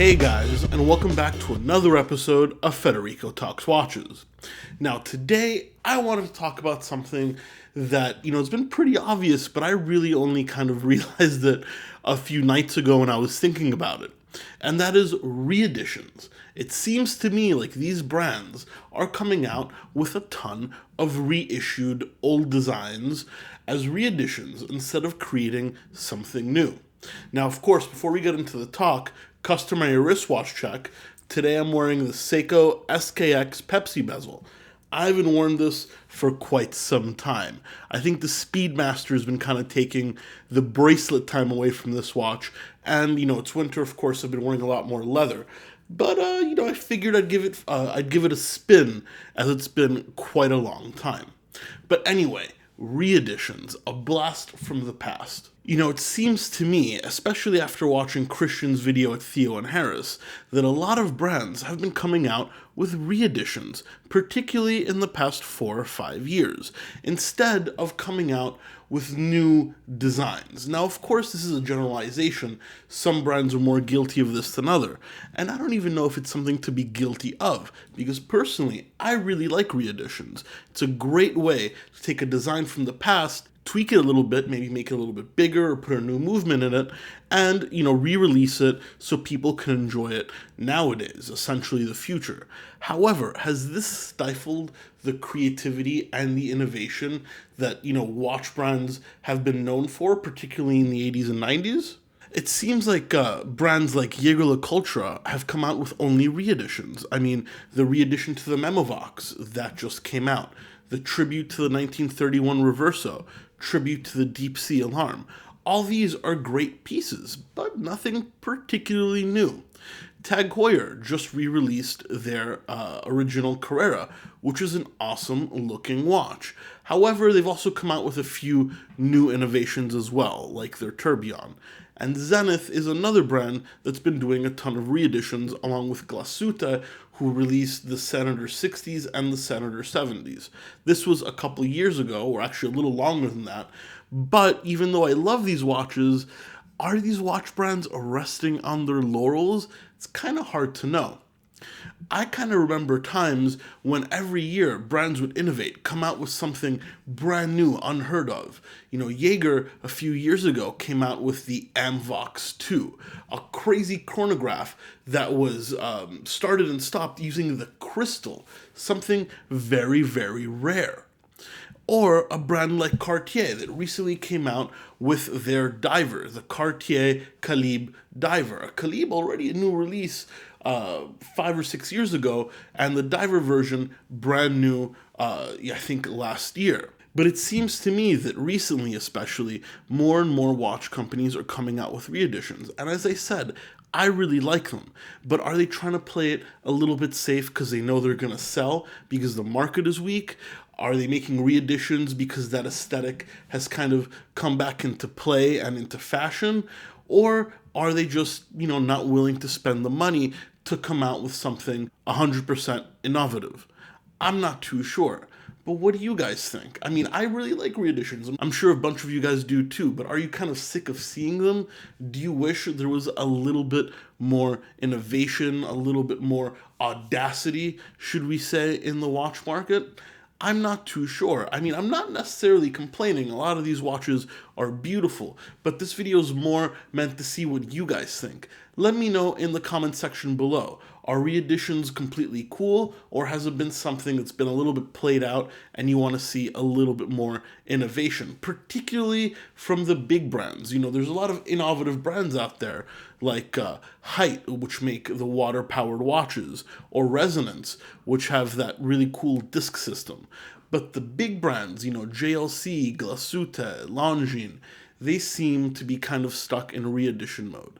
Hey guys, and welcome back to another episode of Federico Talks Watches. Now today, I wanted to talk about something that, it's been pretty obvious, but I really only kind of realized it a few nights ago when I was thinking about it. And that is reeditions. It seems to me like these brands are coming out with a ton of reissued old designs as reeditions instead of creating something new. Now, of course, before we get into the talk, customary wristwatch check. Today I'm wearing the Seiko SKX Pepsi bezel. I haven't worn this for quite some time. I think the Speedmaster has been kind of taking the bracelet time away from this watch. And, it's winter, of course, I've been wearing a lot more leather. But, I figured I'd give it a spin, as it's been quite a long time. But anyway, reeditions, a blast from the past. It seems to me, especially after watching Christian's video at Theo and Harris, that a lot of brands have been coming out with reeditions, particularly in the past 4 or 5 years, instead of coming out with new designs. Now, of course, this is a generalization. Some brands are more guilty of this than others, and I don't even know if it's something to be guilty of, because personally, I really like reeditions. It's a great way to take a design from the past, tweak it a little bit, maybe make it a little bit bigger or put a new movement in it, and, re-release it so people can enjoy it nowadays, essentially the future. However, has this stifled the creativity and the innovation that, watch brands have been known for, particularly in the 80s and 90s? It seems like brands like JLC have come out with only reeditions. I mean, the reedition to the Memovox that just came out, the tribute to the 1931 Reverso, tribute to the Deep Sea Alarm. All these are great pieces, but nothing particularly new. Tag Heuer just re-released their original Carrera, which is an awesome looking watch. However, they've also come out with a few new innovations as well, like their Tourbillon. And Zenith is another brand that's been doing a ton of reeditions, along with Glashutte, who released the Senator 60s and the Senator 70s. This was a couple years ago, or actually a little longer than that. But even though I love these watches, are these watch brands resting on their laurels? It's kind of hard to know. I kind of remember times when every year brands would innovate, come out with something brand new, unheard of. Jaeger a few years ago came out with the Amvox 2, a crazy chronograph that was started and stopped using the crystal, something very, very rare. Or a brand like Cartier that recently came out with their diver, the Cartier Calibre diver. A Calibre, already a new release 5 or 6 years ago, and the diver version brand new, I think last year. But it seems to me that recently, especially, more and more watch companies are coming out with reeditions. And as I said, I really like them. But are they trying to play it a little bit safe because they know they're going to sell because the market is weak? Are they making reeditions because that aesthetic has kind of come back into play and into fashion? Or are they just, not willing to spend the money to come out with something 100% innovative? I'm not too sure. But what do you guys think? I mean, I really like reeditions. I'm sure a bunch of you guys do too, but are you kind of sick of seeing them? Do you wish there was a little bit more innovation, a little bit more audacity, should we say, in the watch market? I'm not too sure. I mean, I'm not necessarily complaining. A lot of these watches are beautiful, but this video is more meant to see what you guys think. Let me know in the comment section below. Are reeditions completely cool, or has it been something that's been a little bit played out and you want to see a little bit more innovation, particularly from the big brands? There's a lot of innovative brands out there, like Height, which make the water-powered watches, or Resonance, which have that really cool disc system. But the big brands, JLC, Glashutte, Longines, they seem to be kind of stuck in reedition mode.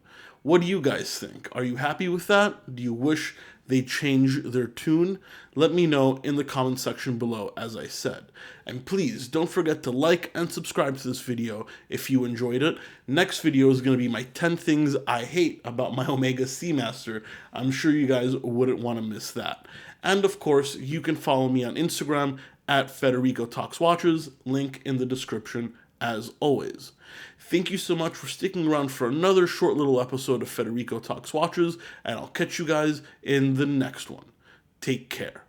What do you guys think? Are you happy with that? Do you wish they change their tune? Let me know in the comment section below, as I said. And please don't forget to like and subscribe to this video if you enjoyed it. Next video is going to be my 10 things I hate about my Omega Seamaster. I'm sure you guys wouldn't want to miss that. And of course, you can follow me on Instagram at Federico Talks Watches, link in the description as always. Thank you so much for sticking around for another short little episode of Federico Talks Watches, and I'll catch you guys in the next one. Take care.